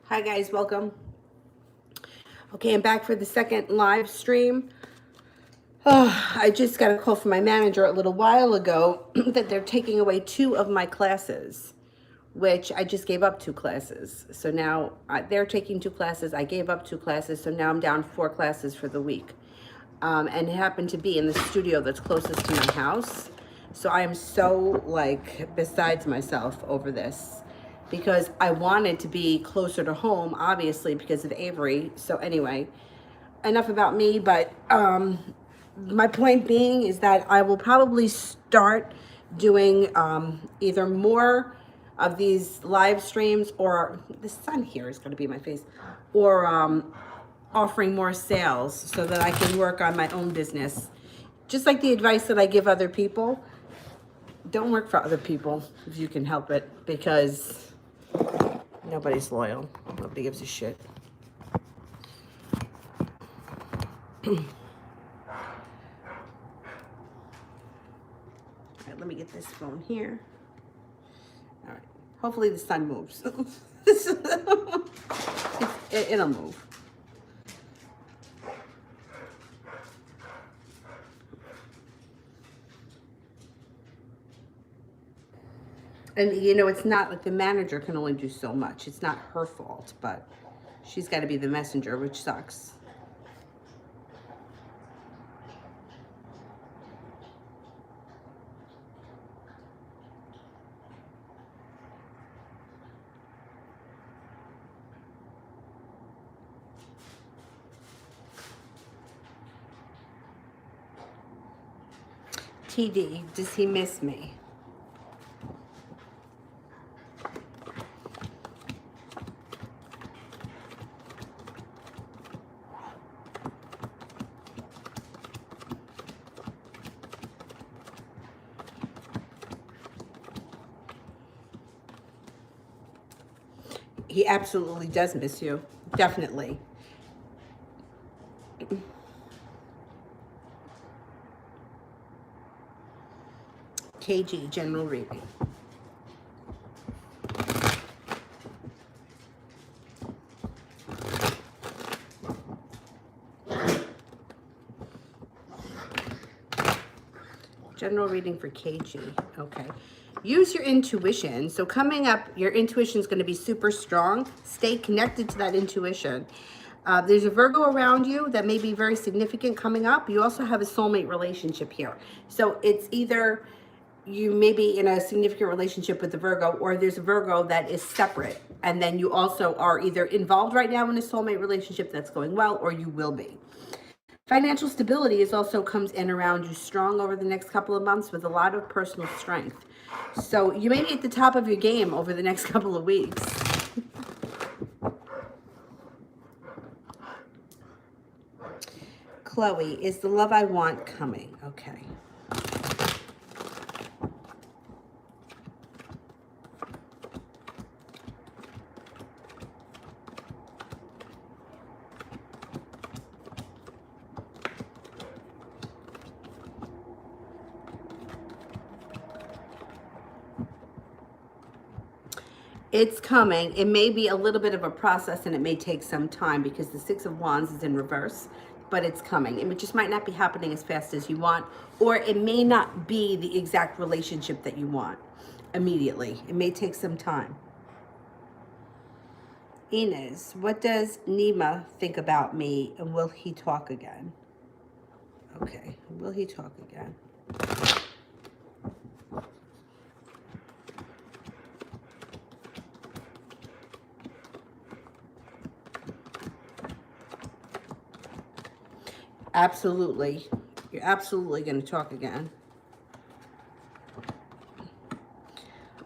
Hi guys, welcome. Okay, I'm back for the second live stream. Oh, I just got a call from my manager a little while ago that they're taking away 2 of my classes, which I just gave up 2 classes. So now they're taking 2 classes. I gave up 2 classes, so now I'm down 4 classes for the week. And it happened to be in the studio that's closest to my house. So I am so like besides myself over this because I wanted to be closer to home, obviously because of Avery. So anyway, enough about me, but my point being is that I will probably start doing either more of these live streams, or the sun here is going to be my face, or offering more sales so that I can work on my own business. Just like the advice that I give other people, don't work for other people if you can help it, because nobody's loyal. Nobody gives a shit. All right, let me get this phone here. All right. Hopefully the sun moves. It'll move. And you know, it's not like the manager can only do so much. It's not her fault, but she's got to be the messenger, which sucks. TD, does he miss me? He absolutely does miss you. Definitely. KG, general reading. General reading for KG. Okay. Use your intuition. So coming up, your intuition is going to be super strong. Stay connected to that intuition. There's a Virgo around you that may be very significant coming up. You also have a soulmate relationship here. So it's either you may be in a significant relationship with the Virgo, or there's a Virgo that is separate. And then you also are either involved right now in a soulmate relationship that's going well, or you will be. Financial stability is also comes in around you strong over the next couple of months with a lot of personal strength. So you may be at the top of your game over the next couple of weeks. Chloe, is the love I want coming? Okay. It's coming. It may be a little bit of a process and it may take some time because the 6 of Wands is in reverse, but it's coming. It just might not be happening as fast as you want, or it may not be the exact relationship that you want immediately. It may take some time. Inez, what does Nima think about me, and will he talk again? Okay, will he talk again? Absolutely. You're absolutely going to talk again.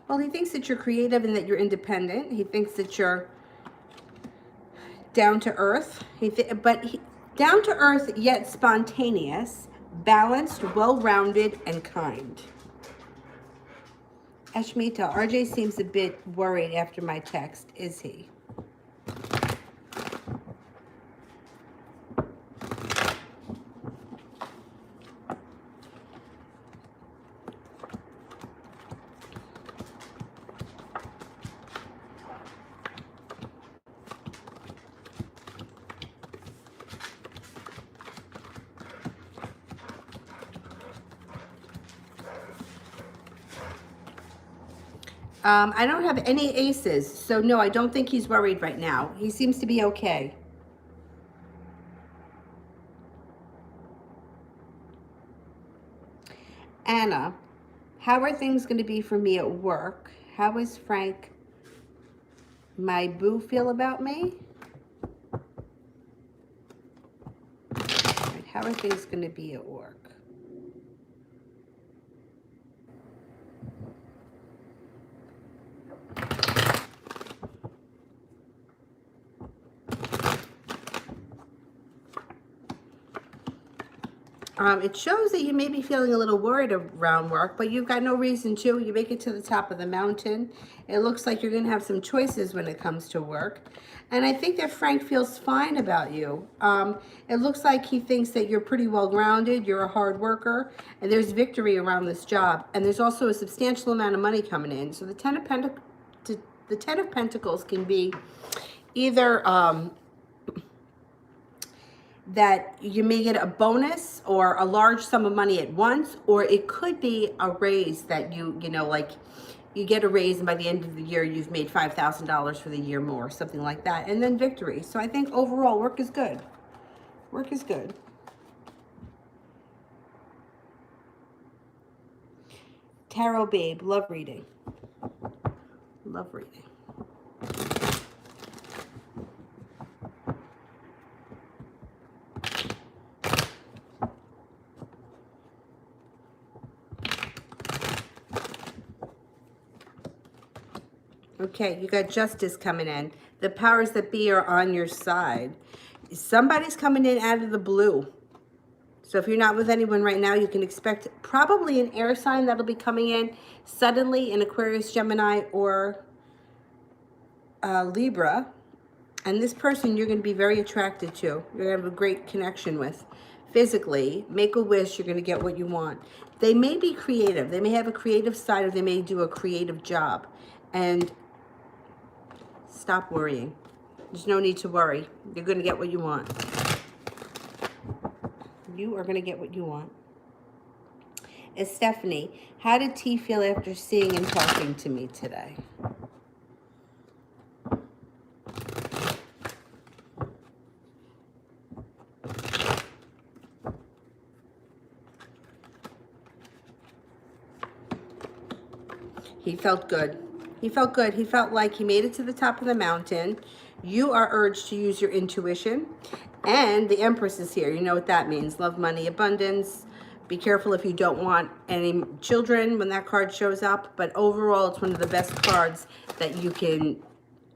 Well, he thinks that you're creative and that you're independent. He thinks that you're down to earth. Down to earth yet spontaneous, balanced, well-rounded, and kind. Ashmita, RJ seems a bit worried after my text. Is he? I don't have any aces, so no, I don't think he's worried right now. He seems to be okay. Anna, how are things going to be for me at work? How is Frank, my boo, feel about me? Right, how are things going to be at work? It shows that you may be feeling a little worried around work, but you've got no reason to. You make it to the top of the mountain. It looks like you're going to have some choices when it comes to work. And I think that Frank feels fine about you. It looks like he thinks that you're pretty well grounded, you're a hard worker, and there's victory around this job. And there's also a substantial amount of money coming in. So the Ten of Pentacles can be either that you may get a bonus or a large sum of money at once, or it could be a raise that you know, like you get a raise and by the end of the year you've made $5,000 for the year more, something like that, and then victory. So I think overall work is good. Work is good. Tarot Babe, love reading. Love reading. Okay, you got Justice coming in. The powers that be are on your side. Somebody's coming in out of the blue. So if you're not with anyone right now, you can expect probably an air sign that'll be coming in suddenly, in Aquarius, Gemini, or Libra. And this person you're going to be very attracted to. You're going to have a great connection with. Physically, make a wish, you're going to get what you want. They may be creative. They may have a creative side, or they may do a creative job. And stop worrying. There's no need to worry. You're going to get what you want. You are going to get what you want. It's Stephanie. How did T feel after seeing and talking to me today? He felt good. He felt good. He felt like he made it to the top of the mountain. You are urged to use your intuition. And the Empress is here. You know what that means. Love, money, abundance. Be careful if you don't want any children when that card shows up. But overall, it's one of the best cards that you can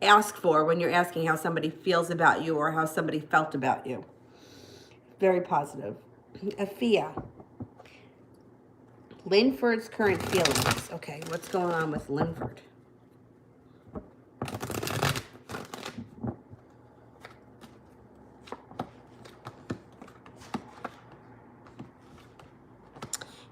ask for when you're asking how somebody feels about you or how somebody felt about you. Very positive. Afia. Linford's current feelings. Okay, what's going on with Linford?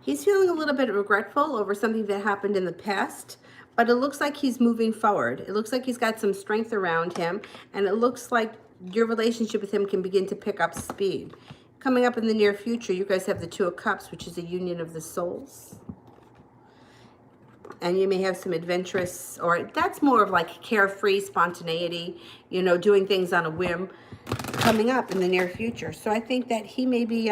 He's feeling a little bit regretful over something that happened in the past, but it looks like he's moving forward. It looks like he's got some strength around him, and it looks like your relationship with him can begin to pick up speed. Coming up in the near future, you guys have the Two of Cups, which is a union of the souls. And you may have some adventurous, or that's more of like carefree spontaneity, you know, doing things on a whim coming up in the near future. So I think that he may be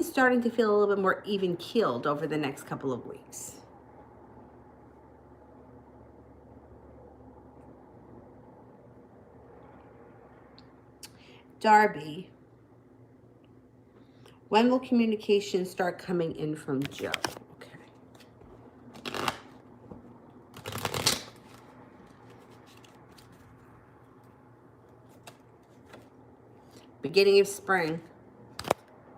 starting to feel a little bit more even-keeled over the next couple of weeks. Darby, when will communication start coming in from Joe? Okay. Beginning of spring.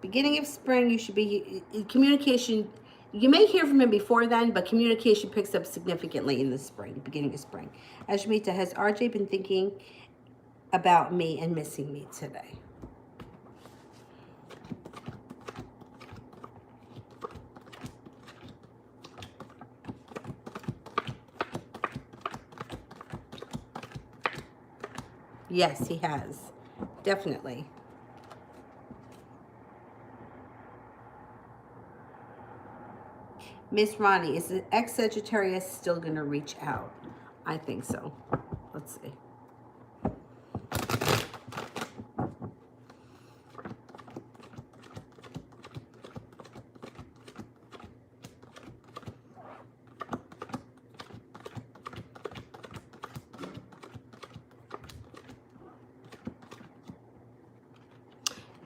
Beginning of spring, you should be, communication, you may hear from him before then, but communication picks up significantly in the spring, beginning of spring. Ashmita, has RJ been thinking about me and missing me today? Yes, he has. Definitely. Miss Ronnie, is the ex-Sagittarius still going to reach out? I think so. Let's see.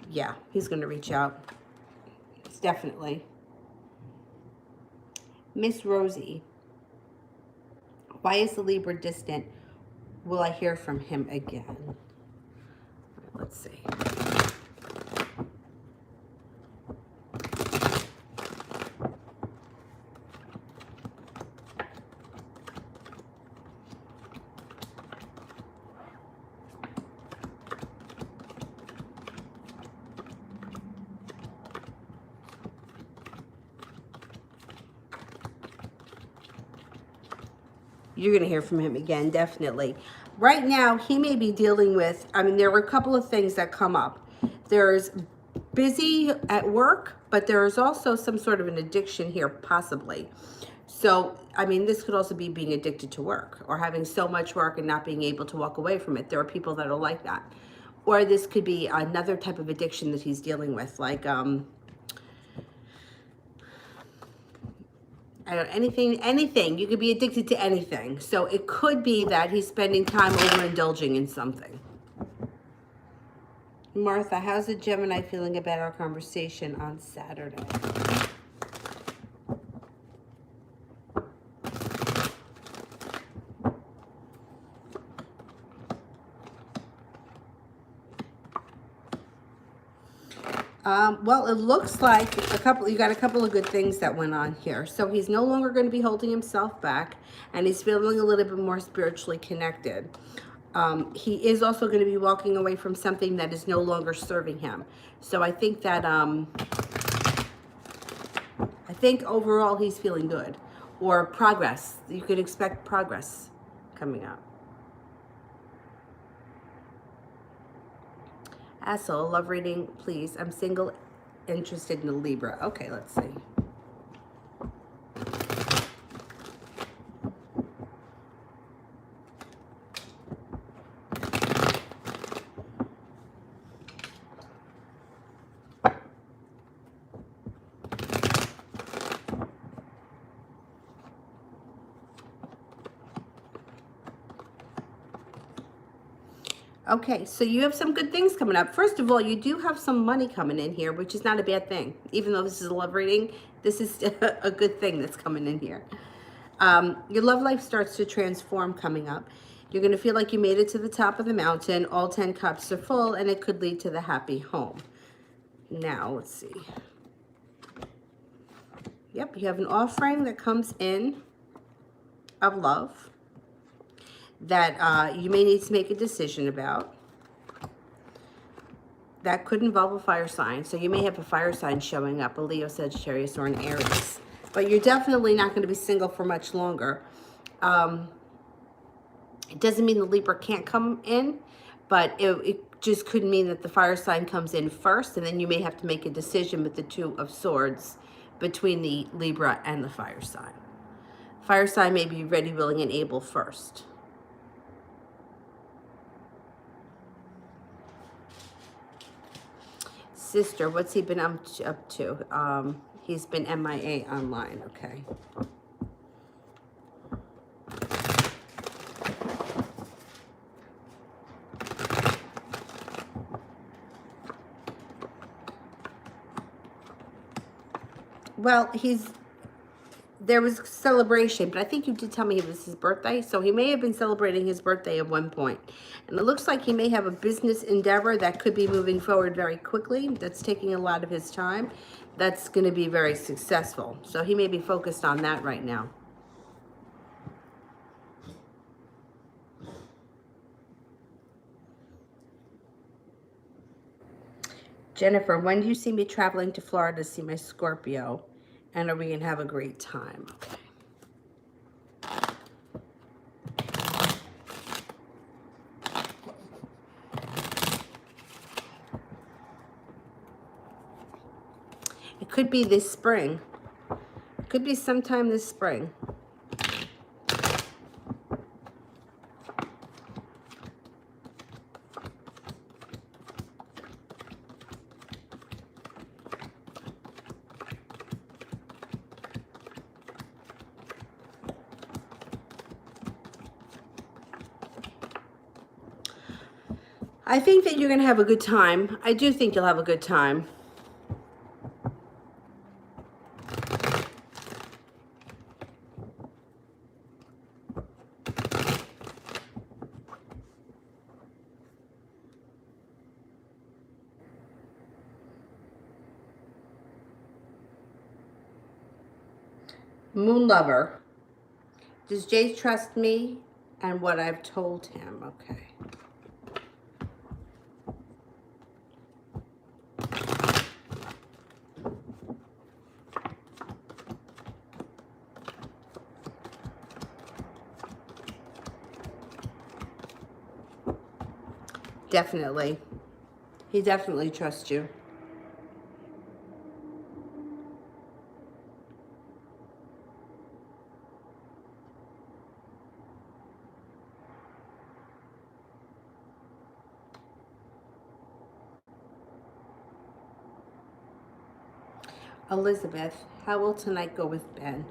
Yeah, he's going to reach out. It's definitely. Miss Rosie, why is the Libra distant? Will I hear from him again? Let's see. You're going to hear from him again, definitely. Right now, he may be dealing with, I mean, there are a couple of things that come up. There's busy at work, but there is also some sort of an addiction here, possibly. So, I mean, this could also be being addicted to work or having so much work and not being able to walk away from it. There are people that are like that. Or this could be another type of addiction that he's dealing with, like, I don't anything. You could be addicted to anything. So it could be that he's spending time overindulging in something. Martha, how's the Gemini feeling about our conversation on Saturday? Well, it looks like you got a couple of good things that went on here. So he's no longer going to be holding himself back, and he's feeling a little bit more spiritually connected. He is also going to be walking away from something that is no longer serving him. So I think that, I think overall he's feeling good, or progress. You could expect progress coming up. Asshole, love reading, please. I'm single, interested in a Libra. Okay, let's see. Okay, so you have some good things coming up. First of all, you do have some money coming in here, which is not a bad thing. Even though this is a love reading, this is a good thing that's coming in here. Your love life starts to transform coming up. You're going to feel like you made it to the top of the mountain. All 10 cups are full, and it could lead to the happy home. Now, let's see. Yep, you have an offering that comes in of love that you may need to make a decision about. That could involve a fire sign. So you may have a fire sign showing up, a Leo, Sagittarius, or an Aries. But you're definitely not going to be single for much longer. It doesn't mean the Libra can't come in, but it just could mean that the fire sign comes in first, and then you may have to make a decision with the Two of Swords between the Libra and the fire sign. Fire sign may be ready, willing, and able first. Sister, what's he been up to? He's been MIA online, okay. Well, there was celebration, but I think you did tell me it was his birthday, so he may have been celebrating his birthday at one point. And it looks like he may have a business endeavor that could be moving forward very quickly, that's taking a lot of his time, that's going to be very successful. So he may be focused on that right now. Jennifer, when do you see me traveling to Florida to see my Scorpio? And are we going to have a great time? Okay. It could be this spring. Could be sometime this spring. I think that you're going to have a good time. I do think you'll have a good time. Moon Lover. Does Jay trust me and what I've told him? Okay. Definitely. He definitely trusts you. Elizabeth, how will tonight go with Ben?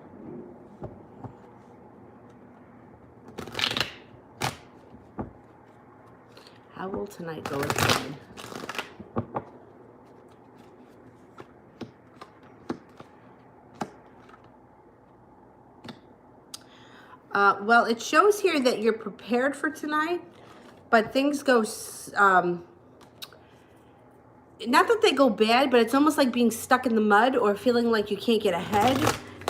How will tonight go with Ben? Well, it shows here that you're prepared for tonight, but things go, not that they go bad, but it's almost like being stuck in the mud or feeling like you can't get ahead.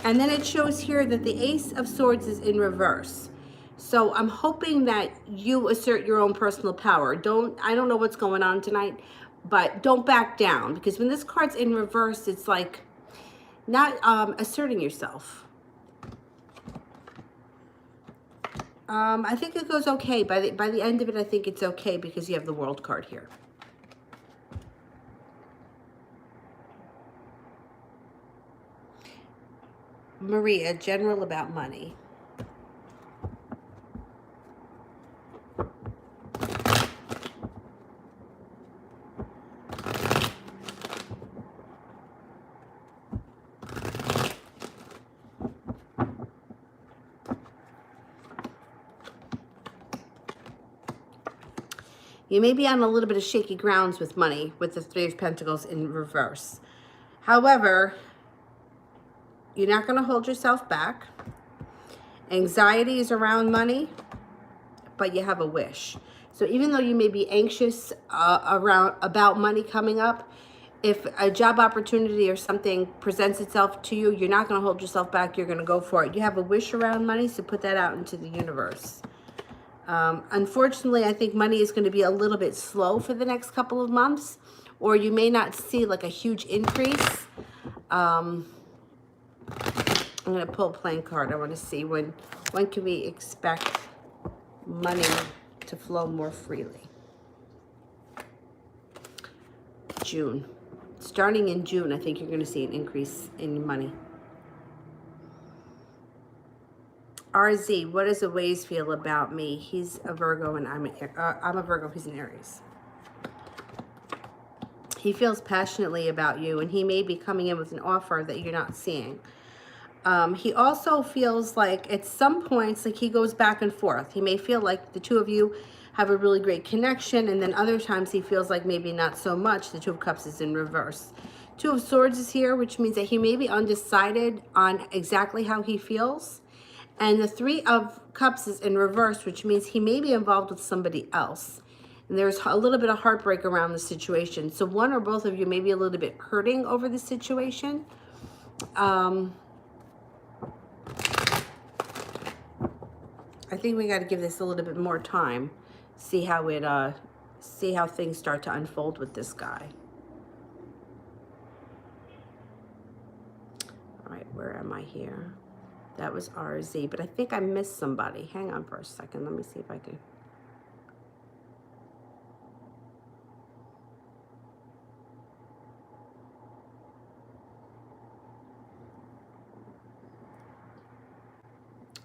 And then it shows here that the Ace of Swords is in reverse. So I'm hoping that you assert your own personal power. I don't know what's going on tonight, but don't back down, because when this card's in reverse, it's like not asserting yourself. I think it goes okay. By the end of it, I think it's okay because you have the World card here. Maria, general about money. You may be on a little bit of shaky grounds with money with the Three of Pentacles in reverse. However, you're not going to hold yourself back. Anxiety is around money, but you have a wish. So even though you may be anxious about money coming up, if a job opportunity or something presents itself to you, you're not going to hold yourself back. You're going to go for it. You have a wish around money, so put that out into the universe. Unfortunately, I think money is going to be a little bit slow for the next couple of months, or you may not see like a huge increase. I'm going to pull a playing card. I want to see when can we expect money to flow more freely. June. Starting in June, I think you're going to see an increase in money. RZ, what does the Waze feel about me? He's a Virgo and I'm a Virgo, he's an Aries. He feels passionately about you, and he may be coming in with an offer that you're not seeing. He also feels like at some points, like he goes back and forth. He may feel like the two of you have a really great connection, and then other times he feels like maybe not so much. The Two of Cups is in reverse. Two of Swords is here, which means that he may be undecided on exactly how he feels. And the Three of Cups is in reverse, which means he may be involved with somebody else. And there's a little bit of heartbreak around the situation. So one or both of you may be a little bit hurting over the situation. I think we got to give this a little bit more time. See how things start to unfold with this guy. All right, where am I here? That was RZ, but I think I missed somebody. Hang on for a second. Let me see if I can.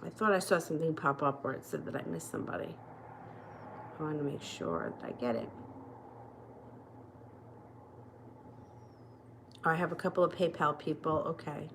I thought I saw something pop up where it said that I missed somebody. I want to make sure that I get it. Oh, I have a couple of PayPal people. Okay.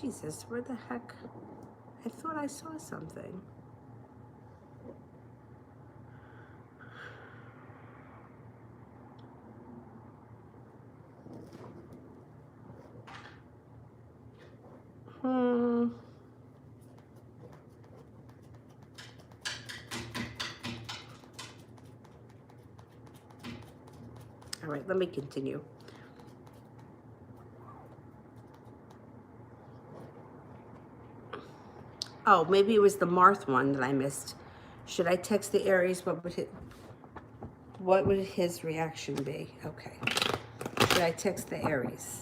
Jesus, where the heck? I thought I saw something. All right, let me continue. Oh, maybe it was the Marth one that I missed. Should I text the Aries? What would his reaction be? Okay. Should I text the Aries?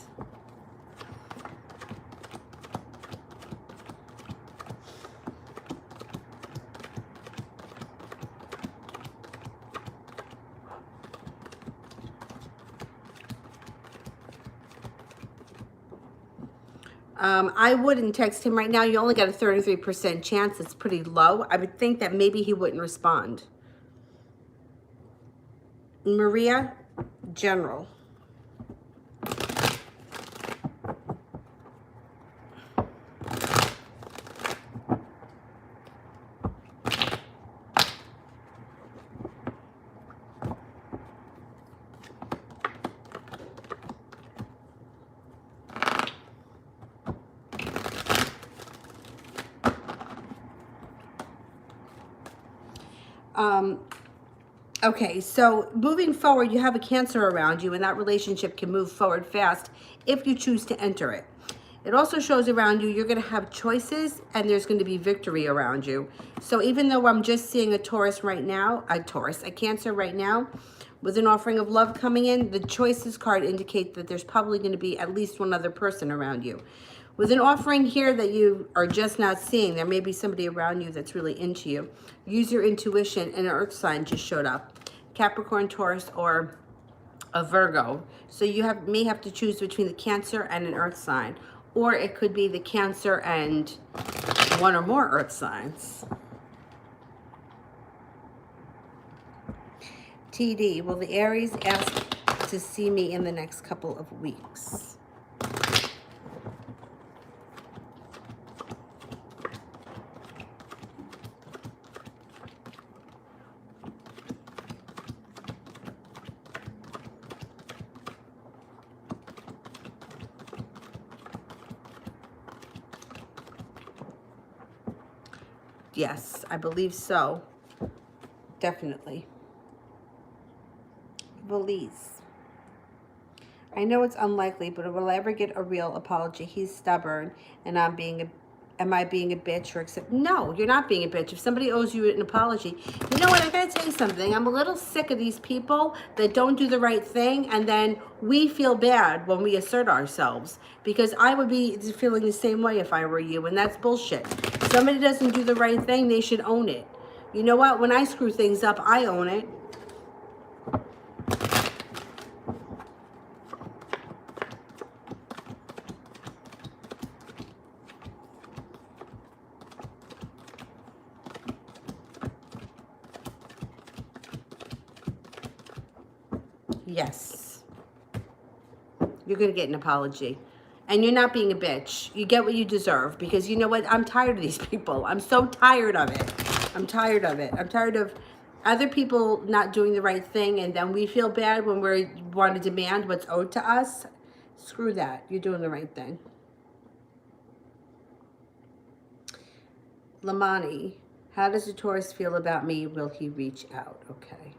I wouldn't text him right now. You only got a 33% chance. It's pretty low. I would think that maybe he wouldn't respond. Maria, general. Okay, so moving forward, you have a Cancer around you, and that relationship can move forward fast if you choose to enter it. It also shows around you, you're going to have choices, and there's going to be victory around you. So even though I'm just seeing a Taurus right now, a Cancer right now, with an offering of love coming in, the choices card indicates that there's probably going to be at least one other person around you. With an offering here that you are just not seeing, there may be somebody around you that's really into you. Use your intuition, and an earth sign just showed up. Capricorn, Taurus, or a Virgo. So you may have to choose between the Cancer and an earth sign. Or it could be the Cancer and one or more earth signs. TD, will the Aries ask to see me in the next couple of weeks? Yes, I believe so. Definitely. Belize. I know it's unlikely, but will I ever get a real apology? He's stubborn, and am I being a bitch or accept? No, you're not being a bitch. If somebody owes you an apology, you know what? I gotta tell you something. I'm a little sick of these people that don't do the right thing, and then we feel bad when we assert ourselves, because I would be feeling the same way if I were you, and that's bullshit. If somebody doesn't do the right thing, they should own it. You know what? When I screw things up, I own it. Yes. You're going to get an apology. And you're not being a bitch. You get what you deserve, because you know what? I'm tired of these people. I'm so tired of it. I'm tired of it. I'm tired of other people not doing the right thing, and then we feel bad when we want to demand what's owed to us. Screw that. You're doing the right thing. Lamani, how does the Taurus feel about me? Will he reach out? Okay.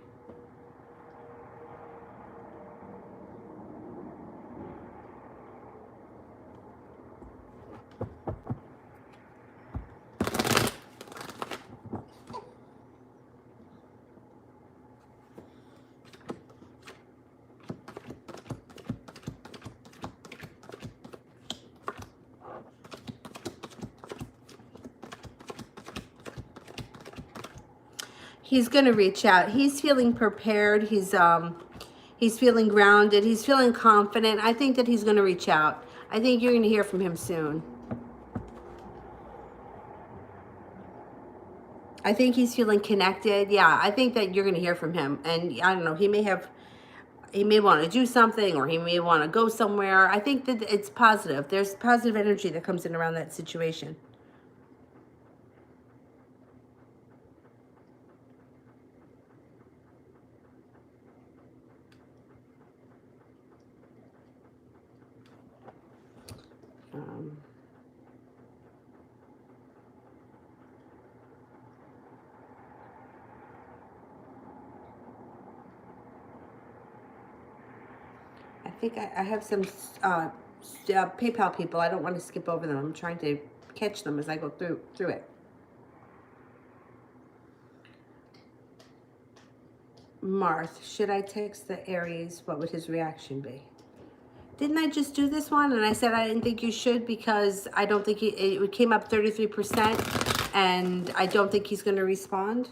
He's going to reach out. He's feeling prepared. He's feeling grounded. He's feeling confident. I think that he's going to reach out. I think you're going to hear from him soon. I think he's feeling connected. Yeah, I think that you're going to hear from him. And I don't know, he may want to do something, or he may want to go somewhere. I think that it's positive. There's positive energy that comes in around that situation. I think I have some PayPal people. I don't want to skip over them. I'm trying to catch them as I go through it. Marth, should I text the Aries? What would his reaction be? Didn't I just do this one? And I said I didn't think you should because I don't think it came up 33%, and I don't think he's going to respond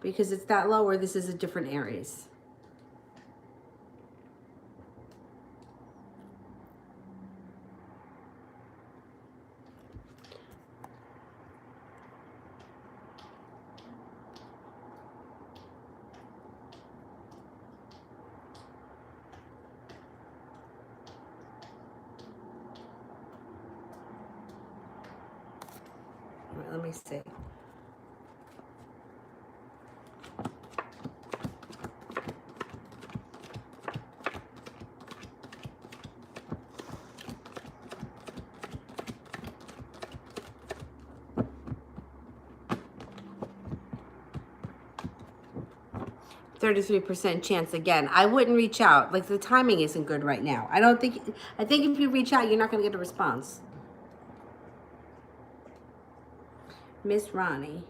because it's that low, or this is a different Aries. Let me see. %33% chance again. I wouldn't reach out. Like, the timing isn't good right now. I think if you reach out, you're not going to get a response. Miss Ronnie,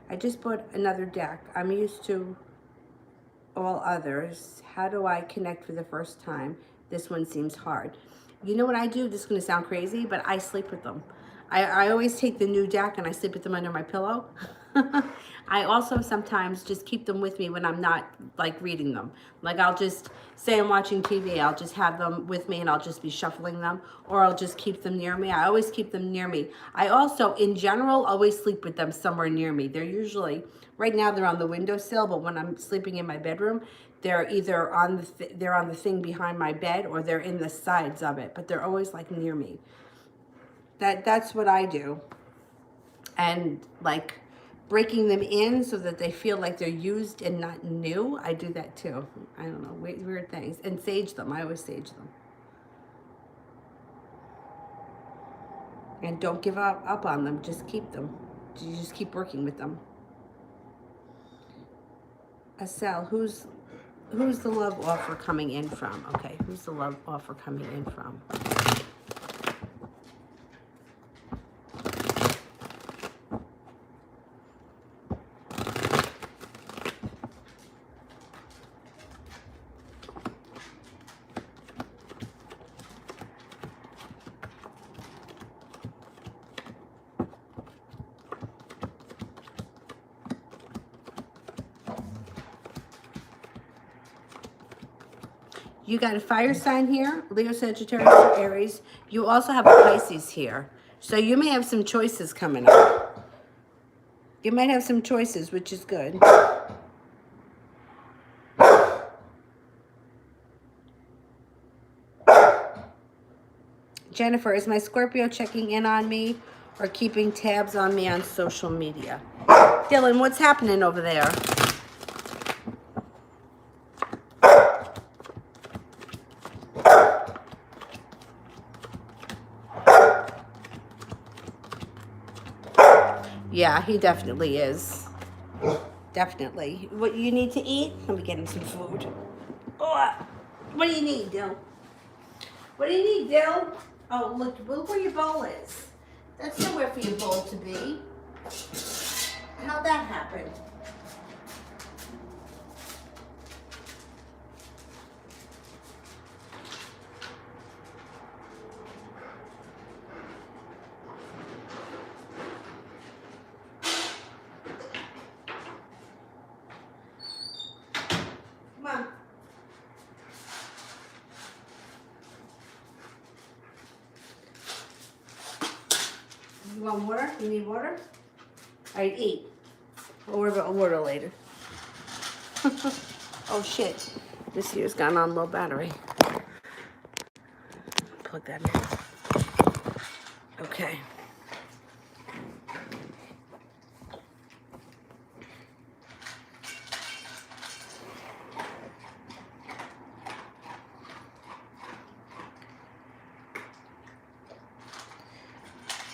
I just bought another deck. I'm used to all others. How do I connect for the first time? This one seems hard. You know what I do? This is going to sound crazy, but I sleep with them. I always take the new deck and I sleep with them under my pillow. I also sometimes just keep them with me when I'm not like reading them. Like, I'll just say I'm watching TV, I'll just have them with me and I'll just be shuffling them, or I'll just keep them near me. I always keep them near me. I also, in general, always sleep with them somewhere near me. They're usually, right now they're on the windowsill, but when I'm sleeping in my bedroom, they're either on the thing behind my bed, or they're in the sides of it, but they're always like near me. That's what I do. And like breaking them in so that they feel like they're used and not new, I do that too. I don't know, weird things. And sage them. I always sage them. And don't give up on them. Just keep them. You just keep working with them. Asel, who's the love offer coming in from? Okay, who's the love offer coming in from? You got a fire sign here, Leo, Sagittarius, or Aries. You also have a Pisces here. So you may have some choices coming up. You might have some choices, which is good. Jennifer, is my Scorpio checking in on me or keeping tabs on me on social media? Dylan, what's happening over there? Yeah, he definitely is. Definitely. What you need to eat? Let me get him some food. Oh, what do you need, Dill? What do you need, Dill? Oh, look where your bowl is. That's nowhere for your bowl to be. How'd that happen? want water? You need water? All right, eat. We'll worry about water later. Oh shit. This here's gone on low battery. Plug that in. Okay.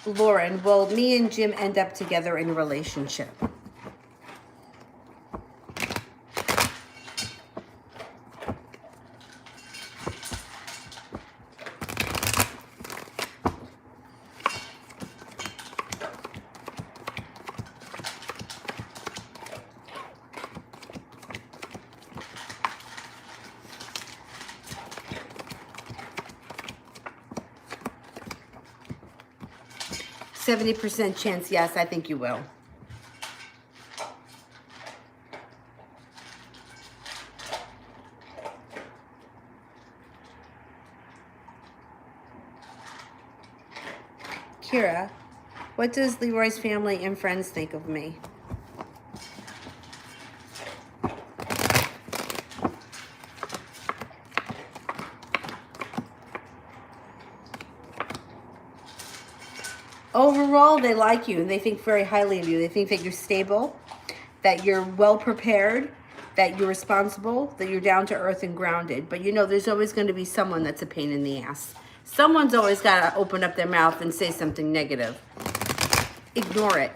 Lauren, will me and Jim end up together in a relationship? %70 chance, yes, I think you will. Kira, what does Leroy's family and friends think of me? Overall, they like you and they think very highly of you. They think that you're stable, that you're well prepared, that you're responsible, that you're down to earth and grounded. But you know, there's always going to be someone that's a pain in the ass. Someone's always got to open up their mouth and say something negative. Ignore it.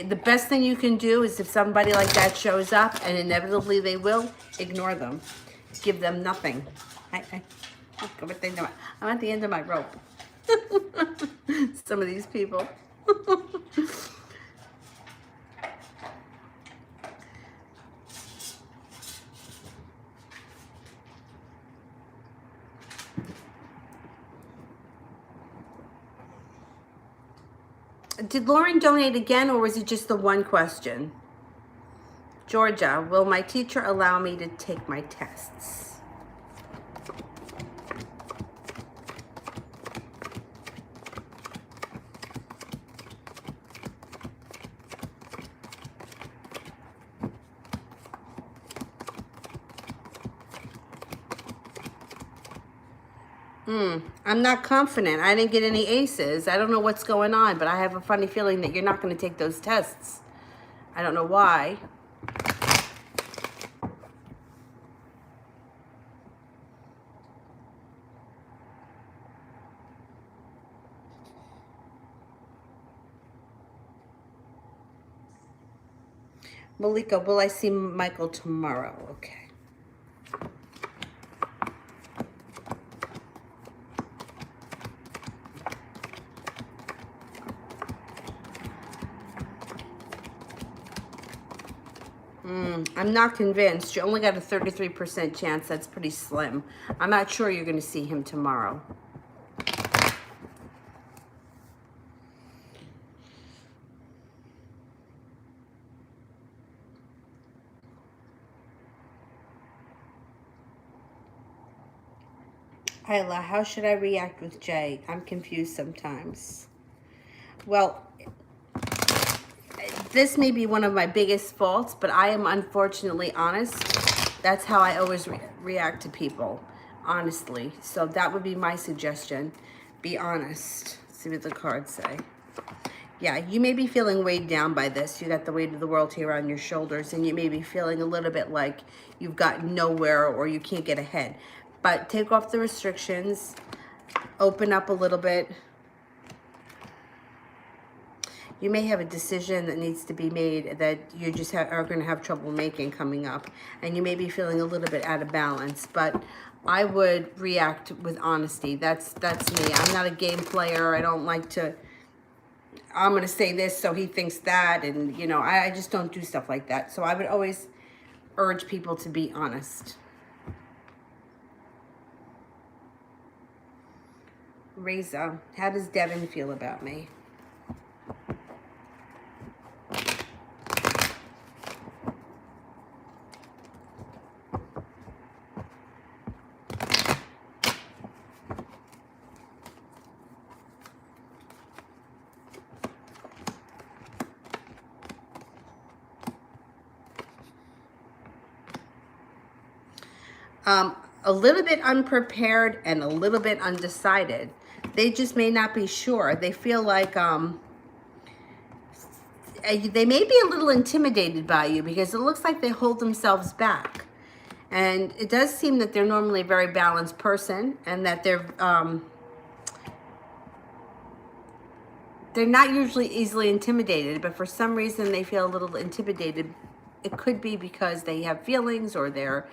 The best thing you can do is if somebody like that shows up, and inevitably they will, ignore them. Give them nothing. I'm at the end of my rope. Some of these people. Did Lauren donate again, or was it just the one question? Georgia, will my teacher allow me to take my tests? 'm not confident. I didn't get any aces. I don't know what's going on, but I have a funny feeling that you're not going to take those tests. I don't know why. Malika, will I see Michael tomorrow? Okay. I'm not convinced. You only got a 33% chance. That's pretty slim. I'm not sure you're going to see him tomorrow. Isla, how should I react with Jay? I'm confused sometimes. Well, this may be one of my biggest faults, but I am unfortunately honest. That's how I always react to people, honestly. So that would be my suggestion. Be honest. Let's see what the cards say. Yeah, you may be feeling weighed down by this. You got the weight of the world here on your shoulders, and you may be feeling a little bit like you've gotten nowhere or you can't get ahead. But take off the restrictions, open up a little bit. You may have a decision that needs to be made that you just are going to have trouble making coming up. And you may be feeling a little bit out of balance. But I would react with honesty. That's me. I'm not a game player. I don't like to, I'm going to say this so he thinks that. And, you know, I just don't do stuff like that. So I would always urge people to be honest. Reza, how does Devin feel about me? A little bit unprepared and a little bit undecided. They just may not be sure. They feel like they may be a little intimidated by you because it looks like they hold themselves back. And it does seem that they're normally a very balanced person and that they're not usually easily intimidated, but for some reason they feel a little intimidated. It could be because they have feelings or they're,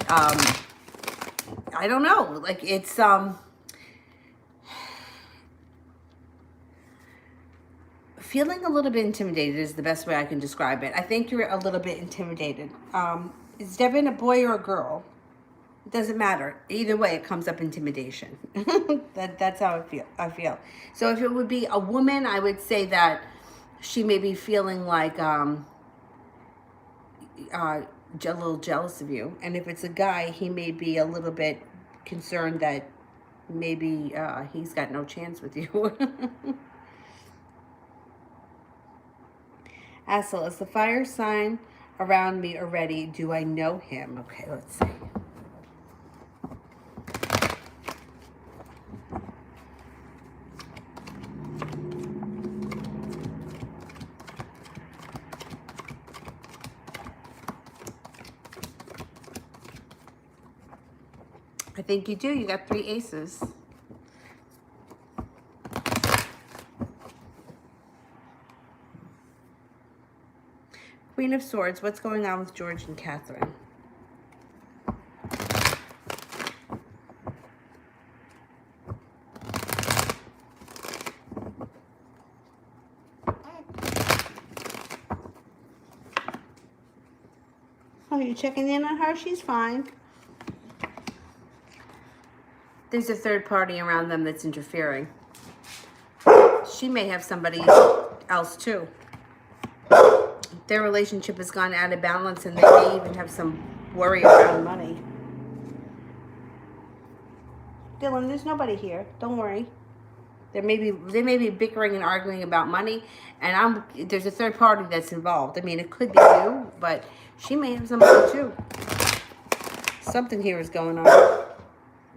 I don't know, like it's, feeling a little bit intimidated is the best way I can describe it. I think you're a little bit intimidated. Is Devin a boy or a girl? It doesn't matter. Either way, it comes up intimidation. That's how I feel. So if it would be a woman, I would say that she may be feeling like a little jealous of you. And if it's a guy, he may be a little bit concerned that maybe he's got no chance with you. Assel, is the fire sign around me already? Do I know him? Okay, let's see. I think you do. You got 3 aces. Queen of Swords, what's going on with George and Catherine? Oh, you checking in on her? She's fine. There's a third party around them that's interfering. She may have somebody else too. Their relationship has gone out of balance and they may even have some worry around money. Dylan, there's nobody here. Don't worry. They may be bickering and arguing about money, and there's a third party that's involved. I mean, it could be you, but she may have somebody too. Something here is going on.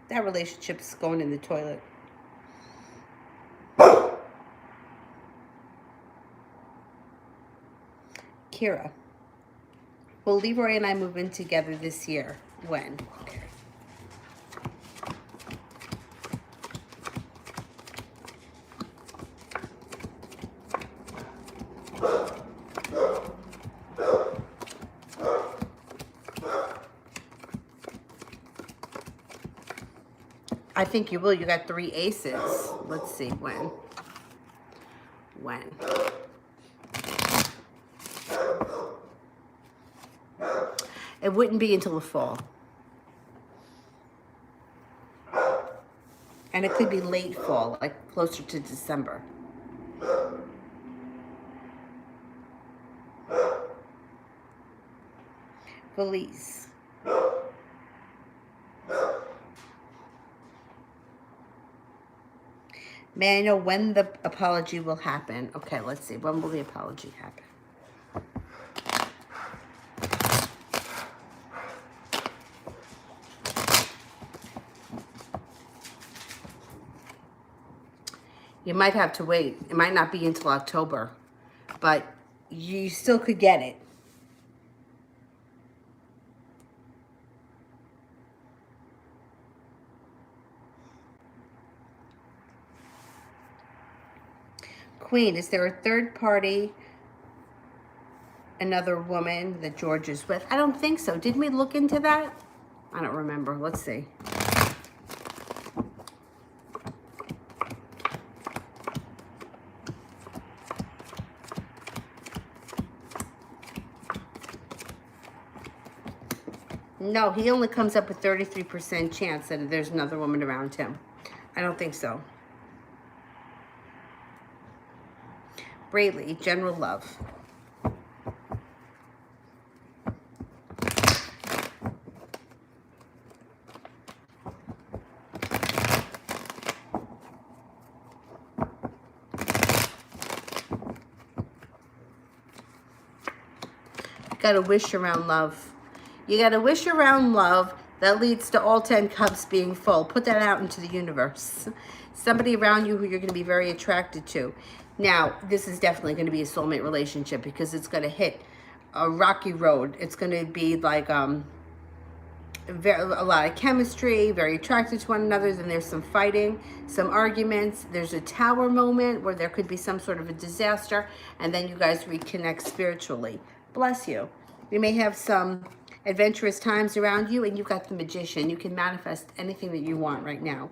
That relationship's going in the toilet. Kira. Will Leroy and I move in together this year? When? Okay. I think you will. You got 3 aces. Let's see when. When? It wouldn't be until the fall. And it could be late fall, like closer to December. Felice. May I know when the apology will happen? Okay, let's see. When will the apology happen? You might have to wait. It might not be until October, but you still could get it. Queen, is there a third party, another woman that George is with? I don't think so. Didn't we look into that? I don't remember. Let's see. No, he only comes up with 33% chance that there's another woman around him. I don't think so. Braylee, general love. Got to wish around love. You got to wish around love That leads to all 10 cups being full. Put that out into the universe. Somebody around you who you're going to be very attracted to. Now, this is definitely going to be a soulmate relationship because it's going to hit a rocky road. It's going to be like a lot of chemistry, very attracted to one another. Then there's some fighting, some arguments. There's a tower moment where there could be some sort of a disaster, and then you guys reconnect spiritually. Bless you. You may have some adventurous times around you, and you've got the Magician. You can manifest anything that you want right now.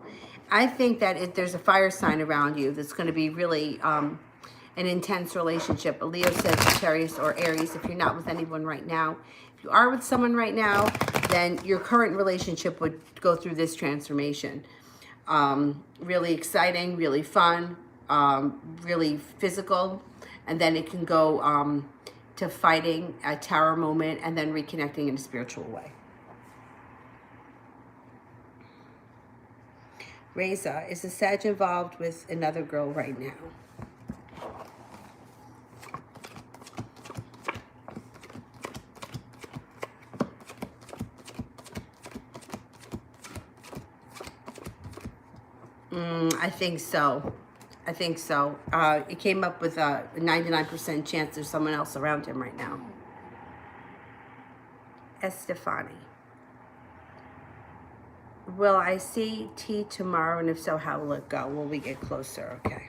I think that if there's a fire sign around you that's going to be really an intense relationship, a Leo, Sagittarius, or Aries, if you're not with anyone right now. If you are with someone right now, then your current relationship would go through this transformation. Really exciting, really fun, really physical, and then it can go to fighting, a tower moment, and then reconnecting in a spiritual way. Reza, is the Sag involved with another girl right now? I think so. I think so. It came up with a 99% chance there's someone else around him right now. Estefani. Will I see T tomorrow? And if so, how will it go? Will we get closer? Okay.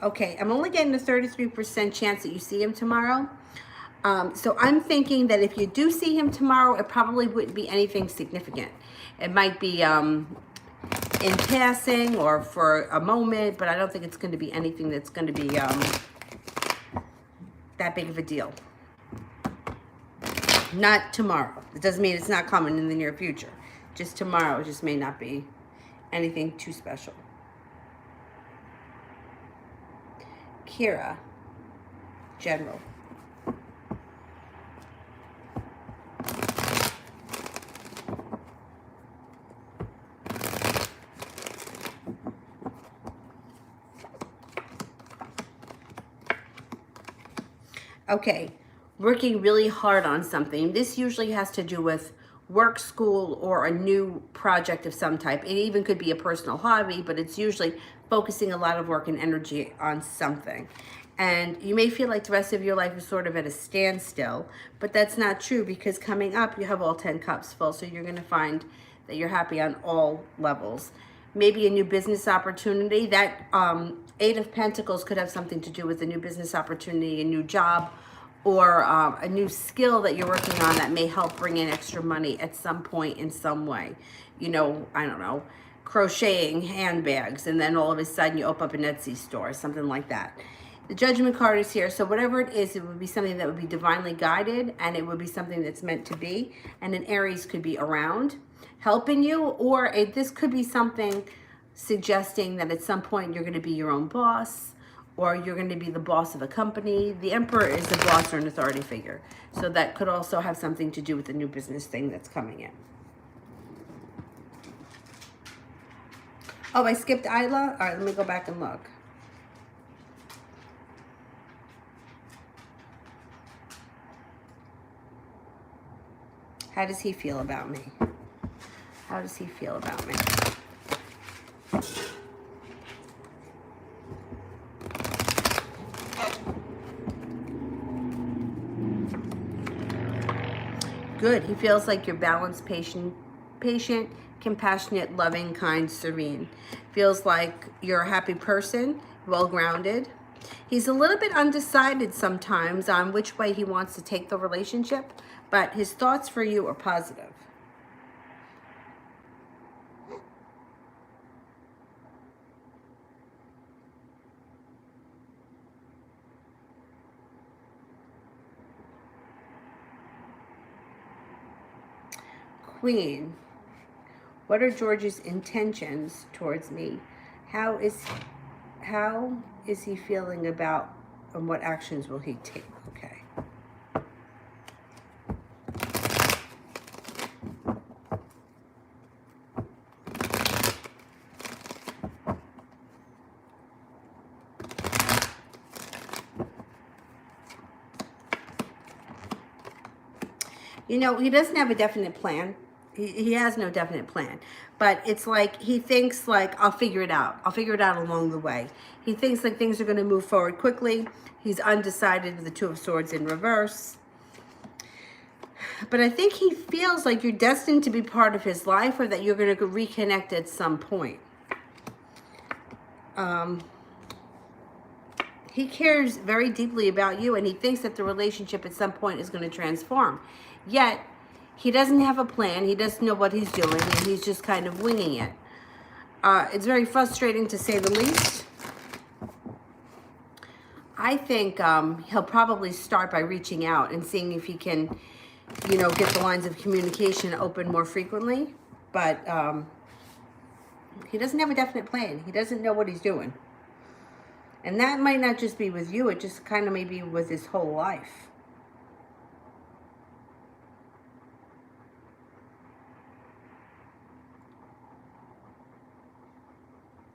Okay, I'm only getting a 33% chance that you see him tomorrow. So I'm thinking that if you do see him tomorrow, it probably wouldn't be anything significant. It might be in passing or for a moment, but I don't think it's going to be anything that's going to be that big of a deal. Not tomorrow. It doesn't mean it's not coming in the near future. Just tomorrow just may not be anything too special. Kira, General. Okay, working really hard on something. This usually has to do with work, school, or a new project of some type. It even could be a personal hobby, but it's usually focusing a lot of work and energy on something. And you may feel like the rest of your life is sort of at a standstill, but that's not true because coming up, you have all 10 cups full, so you're gonna find that you're happy on all levels. Maybe a new business opportunity. That 8 of Pentacles could have something to do with a new business opportunity, a new job, or a new skill that you're working on that may help bring in extra money at some point in some way. You know, I don't know, crocheting handbags, and then all of a sudden you open up an Etsy store, something like that. The Judgment card is here, so whatever it is, it would be something that would be divinely guided, and it would be something that's meant to be, and an Aries could be around helping you, or this could be something suggesting that at some point you're going to be your own boss, or you're going to be the boss of a company. The Emperor is the boss or an authority figure. So that could also have something to do with the new business thing that's coming in. Oh, I skipped Isla? All right, let me go back and look. How does he feel about me? How does he feel about me? Good. He feels like you're balanced, patient, compassionate, loving, kind, serene. Feels like you're a happy person, well-grounded. He's a little bit undecided sometimes on which way he wants to take the relationship, but his thoughts for you are positive. Queen, what are George's intentions towards me? How is he feeling about, and what actions will he take? Okay. You know, he doesn't have a definite plan. He has no definite plan. But it's like he thinks like, I'll figure it out. I'll figure it out along the way. He thinks like things are going to move forward quickly. He's undecided with the Two of Swords in reverse. But I think he feels like you're destined to be part of his life, or that you're going to reconnect at some point. He cares very deeply about you, and he thinks that the relationship at some point is going to transform. Yet, he doesn't have a plan. He doesn't know what he's doing, and he's just kind of winging it. It's very frustrating, to say the least. I think he'll probably start by reaching out and seeing if he can, you know, get the lines of communication open more frequently. But he doesn't have a definite plan. He doesn't know what he's doing. And that might not just be with you. It just kind of maybe with his whole life.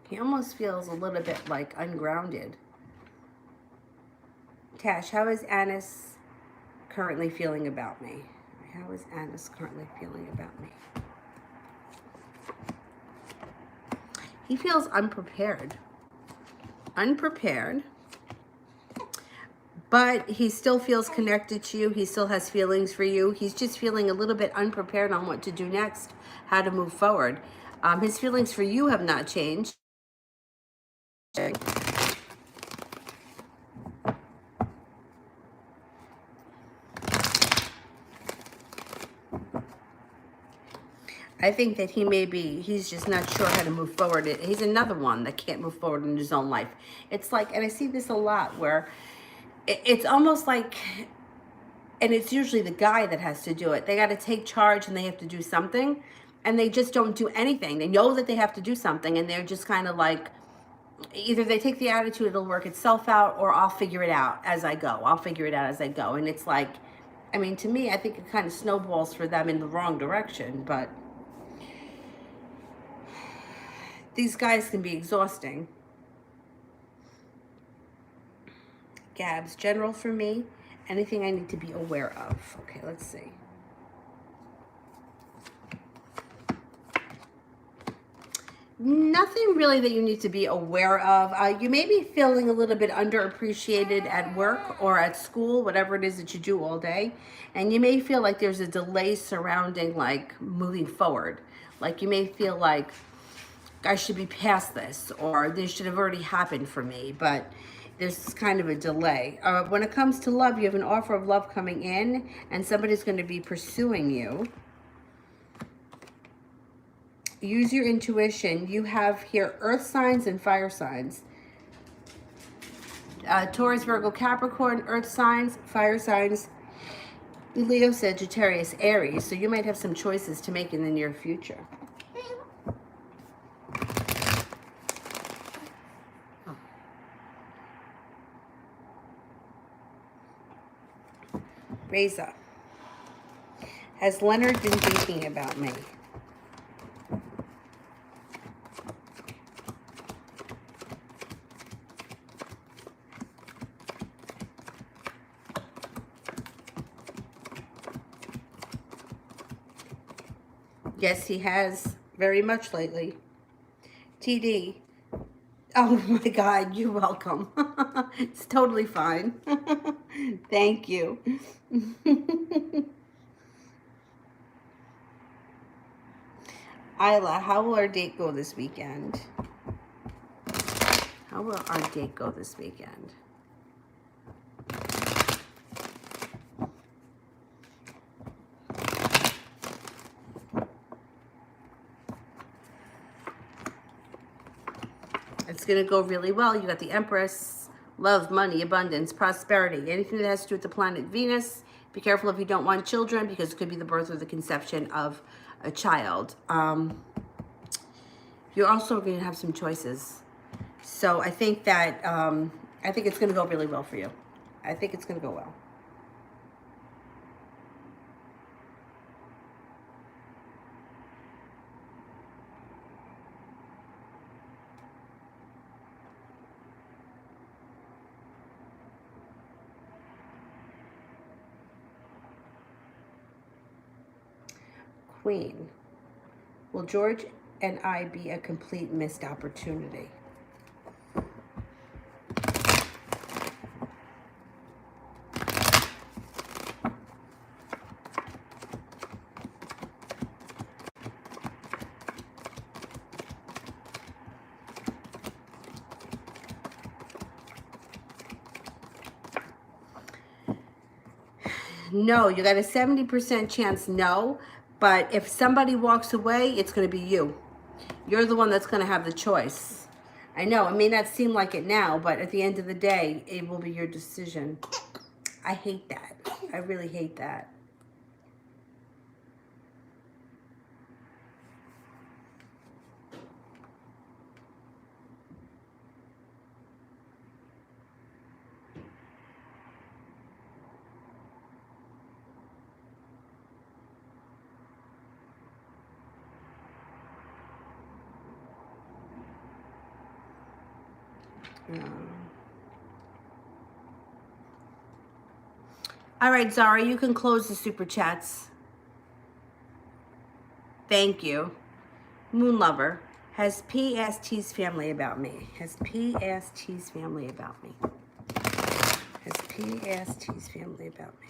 He almost feels a little bit like ungrounded. Tash, how is Anis currently feeling about me? How is Anis currently feeling about me? He feels unprepared. Unprepared. But he still feels connected to you. He still has feelings for you. He's just feeling a little bit unprepared on what to do next, how to move forward. His feelings for you have not changed. I think that he's just not sure how to move forward. He's another one that can't move forward in his own life. It's like, and I see this a lot, where it's almost like, and it's usually the guy that has to do it. They got to take charge and they have to do something, and they just don't do anything. They know that they have to do something, and they're just kind of like, either they take the attitude, it'll work itself out, or I'll figure it out as I go. I'll figure it out as I go. And it's like, I mean, to me, I think it kind of snowballs for them in the wrong direction, but these guys can be exhausting. Gabs, general for me, anything I need to be aware of. Okay, let's see. Nothing really that you need to be aware of. You may be feeling a little bit underappreciated at work or at school, whatever it is that you do all day. And you may feel like there's a delay surrounding like moving forward. Like you may feel like, I should be past this, or this should have already happened for me, but there's kind of a delay. When it comes to love, you have an offer of love coming in, and somebody's going to be pursuing you. Use your intuition. You have here earth signs and fire signs. Taurus, Virgo, Capricorn, earth signs, fire signs, Leo, Sagittarius, Aries. So you might have some choices to make in the near future. Reza, has Leonard been thinking about me? Yes, he has, very much lately. TD, oh my God, you're welcome. It's totally fine. Thank you. Isla, how will our date go this weekend? How will our date go this weekend? It's going to go really well. You got the Empress, love, money, abundance, prosperity. Anything that has to do with the planet Venus. Be careful if you don't want children, because it could be the birth or the conception of a child. You're also going to have some choices. So I think that, I think it's going to go really well for you. I think it's going to go well. Queen. Will George and I be a complete missed opportunity? No, you got a 70% chance no, but if somebody walks away, it's going to be you. You're the one that's going to have the choice. I know, it may not seem like it now, but at the end of the day, it will be your decision. I hate that. I really hate that. All right, Zara, you can close the super chats. Thank you. Moon Lover. Has P asked T's family about me? Has P asked T's family about me? Has P asked T's family about me?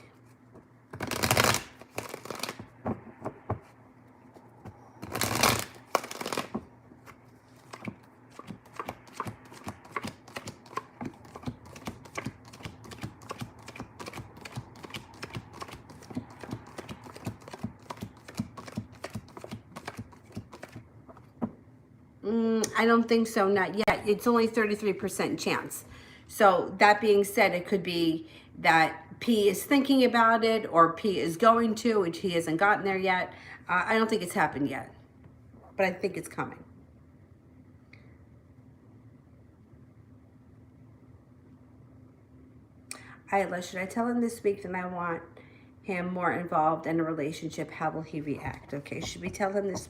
I don't think so, not yet. It's only 33% chance. So that being said, it could be that P is thinking about it or P is going to, which he hasn't gotten there yet. I don't think it's happened yet, but I think it's coming. Isla, should I tell him this week that I want him more involved in a relationship? How will he react? Okay, should we tell him this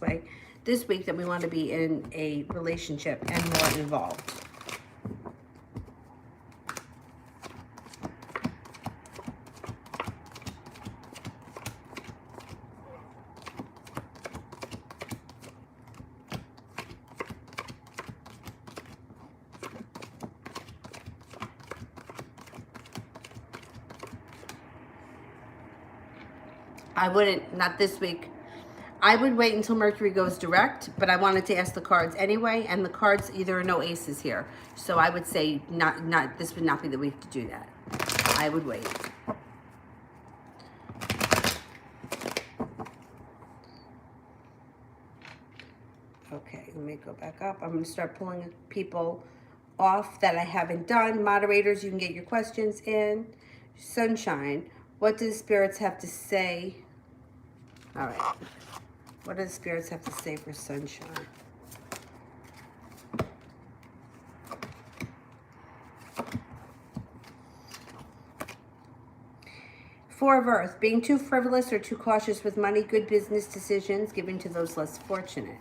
week that we want to be in a relationship and more involved? I wouldn't, not this week. I would wait until Mercury goes direct, but I wanted to ask the cards anyway, and the cards, there are no aces here. So I would say this would not be the week to do that. I would wait. Okay, let me go back up. I'm going to start pulling people off that I haven't done. Moderators, you can get your questions in. Sunshine, what do the spirits have to say? All right. What do the spirits have to say for Sunshine? Four of Earth, being too frivolous or too cautious with money, good business decisions, giving to those less fortunate.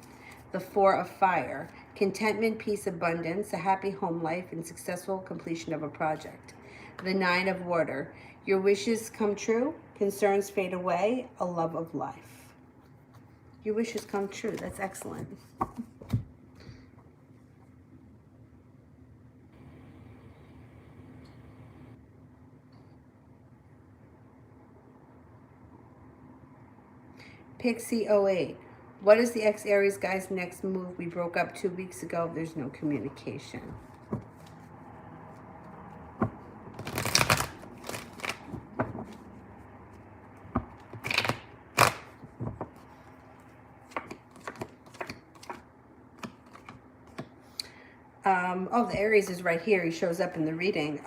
The Four of Fire, contentment, peace, abundance, a happy home life, and successful completion of a project. The Nine of Water, your wishes come true, concerns fade away, a love of life. Your wishes come true. That's excellent. Pixie 08. What is the ex-Aries guy's next move? We broke up 2 weeks ago. There's no communication. Oh, the Aries is right here. He shows up in the reading.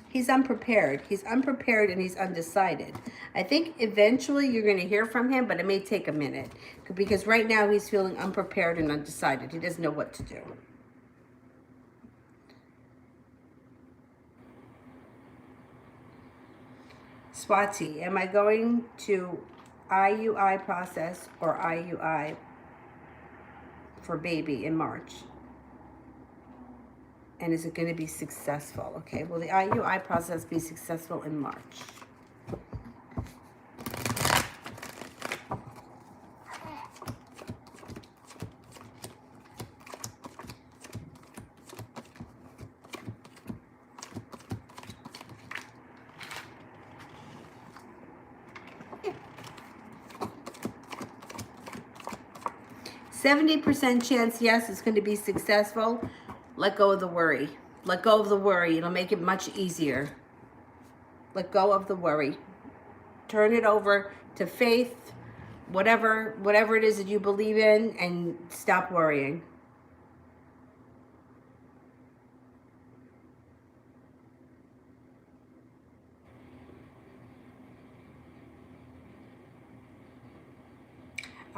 He's unprepared. He's unprepared and he's undecided. I think eventually you're going to hear from him, but it may take a minute. Because right now he's feeling unprepared and undecided. He doesn't know what to do. Swati, am I going to IUI process or IUI for baby in March? And is it going to be successful? Okay, will the IUI process be successful in March? 70% chance, yes, it's going to be successful. Let go of the worry. Let go of the worry. It'll make it much easier. Let go of the worry. Turn it over to faith, whatever it is that you believe in, and stop worrying.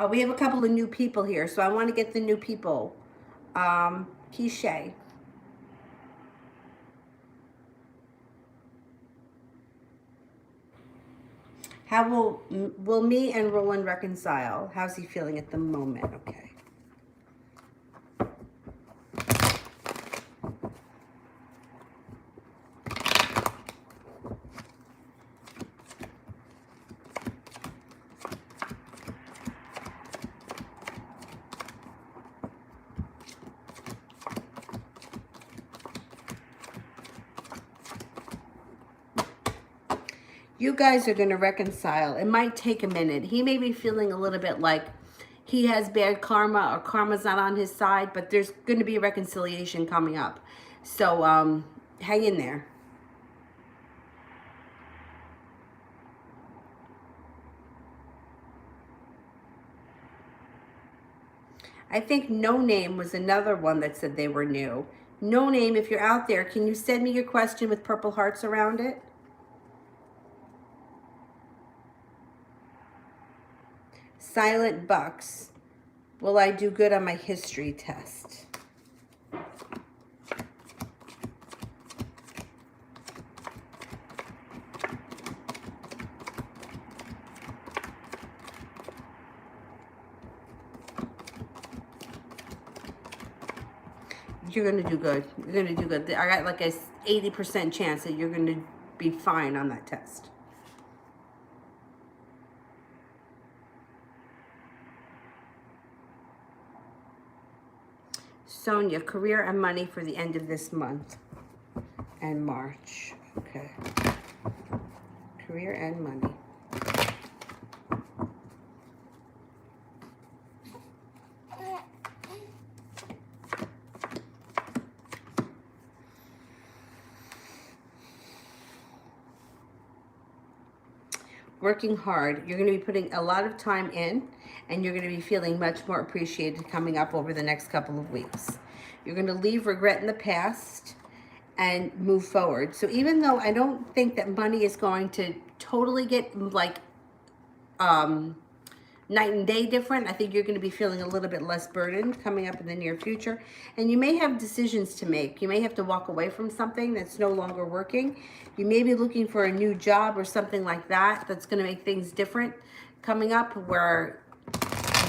We have a couple of new people here, so I want to get the new people. Kishay. How will me and Roland reconcile? How's he feeling at the moment? Okay. You guys are going to reconcile. It might take a minute. He may be feeling a little bit like he has bad karma or karma's not on his side, but there's going to be a reconciliation coming up. So hang in there. I think No Name was another one that said they were new. No Name, if you're out there, can you send me your question with purple hearts around it? Silent Bucks. Will I do good on my history test? You're going to do good. You're going to do good. I got like a 80% chance that you're going to be fine on that test. Sonia, career and money for the end of this month and March. Okay. Career and money. Working hard. You're going to be putting a lot of time in, and you're going to be feeling much more appreciated coming up over the next couple of weeks. You're going to leave regret in the past and move forward. So even though I don't think that money is going to totally get like night and day different, I think you're going to be feeling a little bit less burdened coming up in the near future. And you may have decisions to make. You may have to walk away from something that's no longer working. You may be looking for a new job or something like that that's going to make things different coming up, where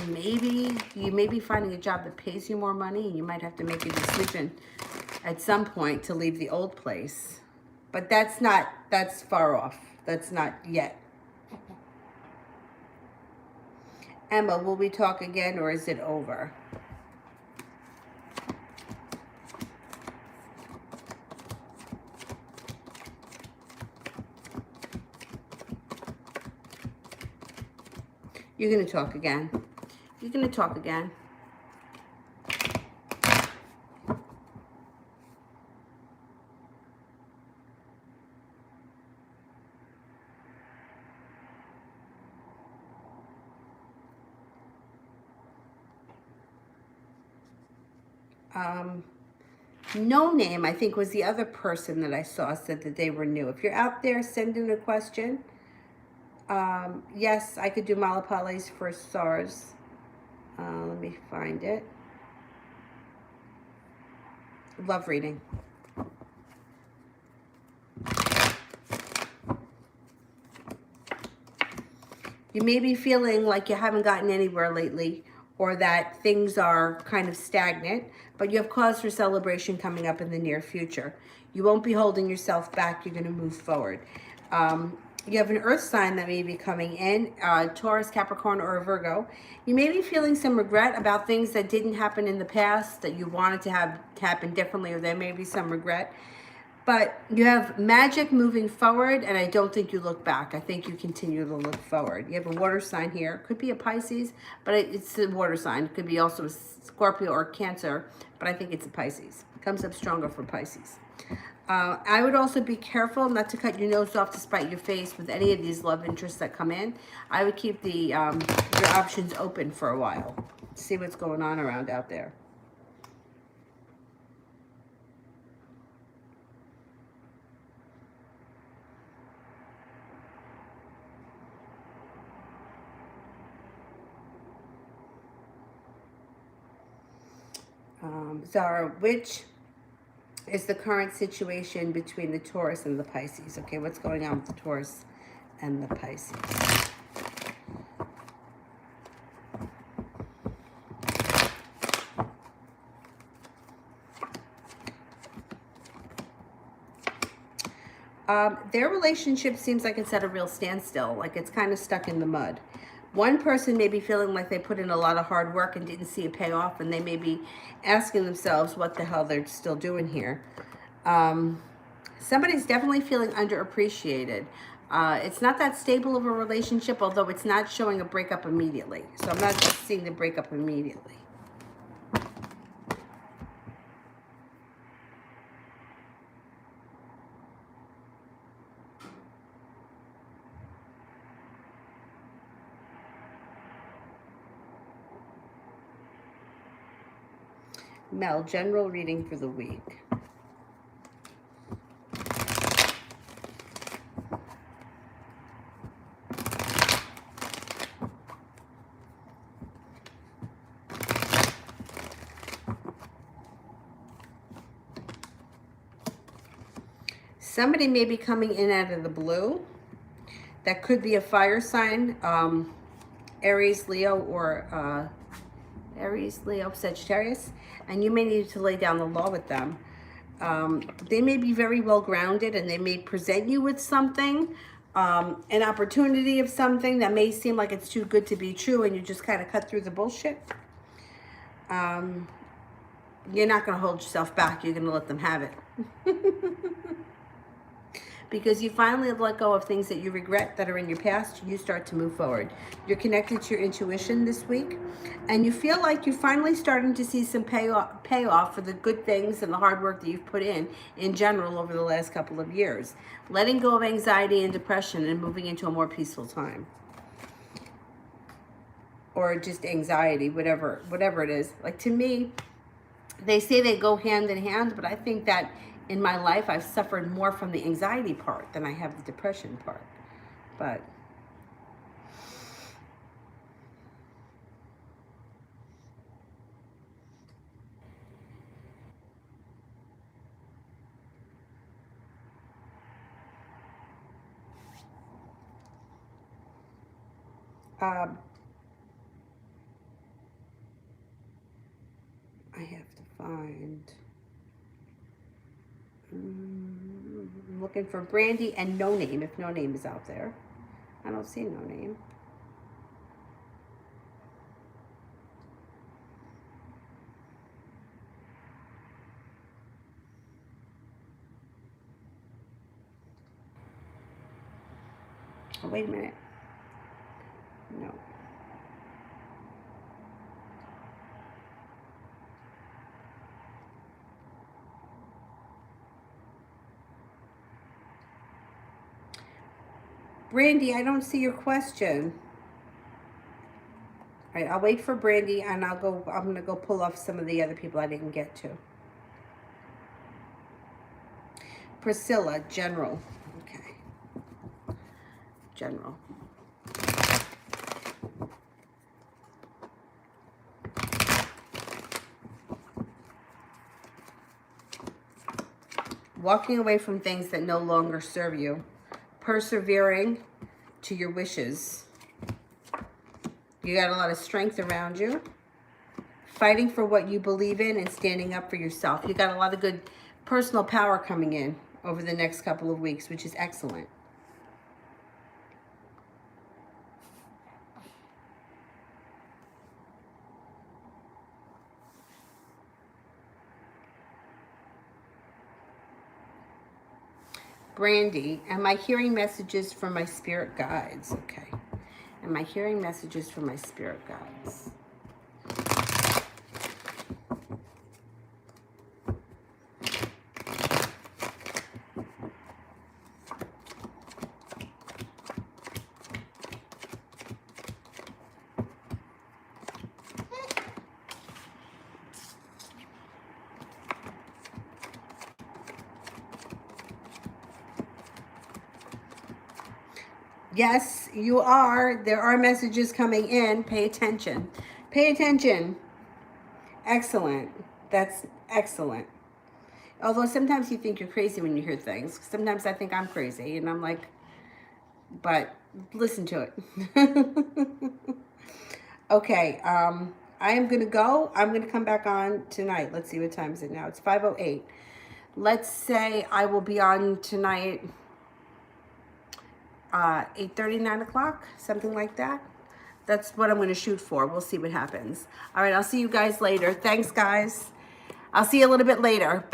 maybe you may be finding a job that pays you more money, and you might have to make a decision at some point to leave the old place. But that's far off. That's not yet. Emma, will we talk again, or is it over? You're going to talk again. You're going to talk again. No Name, I think, was the other person that I saw said that they were new. If you're out there, send in a question. Yes, I could do Malapales for SARS. Let me find it. Love reading. You may be feeling like you haven't gotten anywhere lately, or that things are kind of stagnant, but you have cause for celebration coming up in the near future. You won't be holding yourself back. You're going to move forward. You have an earth sign that may be coming in, Taurus, Capricorn, or a Virgo. You may be feeling some regret about things that didn't happen in the past that you wanted to have happen differently, or there may be some regret. But you have magic moving forward, and I don't think you look back. I think you continue to look forward. You have a water sign here. Could be a Pisces, but it's a water sign. It could be also a Scorpio or Cancer, but I think it's a Pisces. It comes up stronger for Pisces. I would also be careful not to cut your nose off to spite your face with any of these love interests that come in. I would keep the your options open for a while. See what's going on around out there. Zara, which is the current situation between the Taurus and the Pisces? Okay, what's going on with the Taurus and the Pisces? Their relationship seems like it's at a real standstill, like it's kind of stuck in the mud. One person may be feeling like they put in a lot of hard work and didn't see a payoff, and they may be asking themselves what the hell they're still doing here. Somebody's definitely feeling underappreciated. It's not that stable of a relationship, although it's not showing a breakup immediately. So I'm not seeing the breakup immediately. Mel, general reading for the week. Somebody may be coming in out of the blue. That could be a fire sign, Aries, Leo, or Aries, Leo, Sagittarius, and you may need to lay down the law with them. They may be very well grounded, and they may present you with something, an opportunity of something that may seem like it's too good to be true, and you just kind of cut through the bullshit. You're not going to hold yourself back. You're going to let them have it. Because you finally let go of things that you regret that are in your past, you start to move forward. You're connected to your intuition this week, and you feel like you're finally starting to see some payoff for the good things and the hard work that you've put in general over the last couple of years. Letting go of anxiety and depression and moving into a more peaceful time. Or just anxiety, whatever it is. Like, to me, they say they go hand in hand, but I think that in my life, I've suffered more from the anxiety part than I have the depression part. But I have to find. I'm looking for Brandy and No Name, if No Name is out there. I don't see No Name. Oh, wait a minute. No. Brandy, I don't see your question. All right, I'll wait for Brandy, and I'm gonna go pull off some of the other people I didn't get to. Priscilla, general. Okay. General. Walking away from things that no longer serve you. Persevering to your wishes. You got a lot of strength around you. Fighting for what you believe in and standing up for yourself. You got a lot of good personal power coming in over the next couple of weeks, which is excellent. Brandy, am I hearing messages from my spirit guides? Okay. Am I hearing messages from my spirit guides? Yes, you are. There are messages coming in. Pay attention. Pay attention. Excellent. That's excellent. Although sometimes you think you're crazy when you hear things. Sometimes I think I'm crazy and I'm like, but listen to it. Okay, I am going to go. I'm going to come back on tonight. Let's see what time is it now. It's 5:08. Let's say I will be on tonight 8:30, 9 o'clock, something like that. That's what I'm going to shoot for. We'll see what happens. All right, I'll see you guys later. Thanks, guys. I'll see you a little bit later.